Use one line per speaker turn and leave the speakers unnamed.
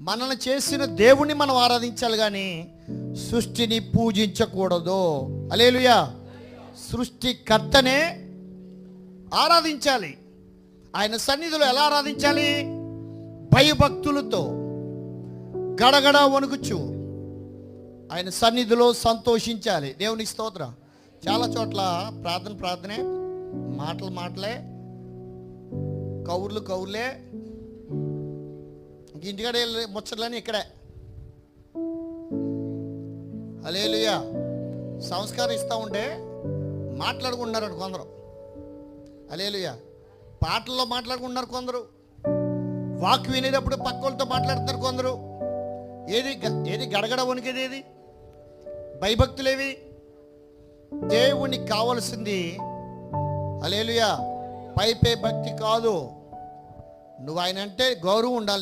మనల్ని చేసిన దేవుణ్ణి మనం ఆరాధించాలి, కానీ సృష్టిని పూజించకూడదు. హల్లెలూయా. సృష్టికర్తనే ఆరాధించాలి. ఆయన సన్నిధిలో ఎలా ఆరాధించాలి? భయభక్తులతో, గడగడ వణుకుచు ఆయన సన్నిధిలో సంతోషించాలి. దేవునికి స్తోత్రం. చాలా చోట్ల ప్రార్థనే, మాటలే, కౌర్లే, ఇంటికాడ ముచ్చట్లని ఇక్కడే. హల్లెలూయా. సంస్కారం ఇస్తూ ఉంటే మాట్లాడుకుంటున్నారు కొందరు. హల్లెలూయా. పాటల్లో మాట్లాడుకుంటున్నారు కొందరు, వాక్ వినేటప్పుడు పక్క వాళ్ళతో మాట్లాడుతున్నారు కొందరు. ఏది గడగడ వణికేది? ఏది భయభక్తులేవి? దేవునికి కావలసింది హల్లెలూయా పై భక్తి కాదు. నువ్వు ఆయన అంటే గౌరవం ఉండాలి.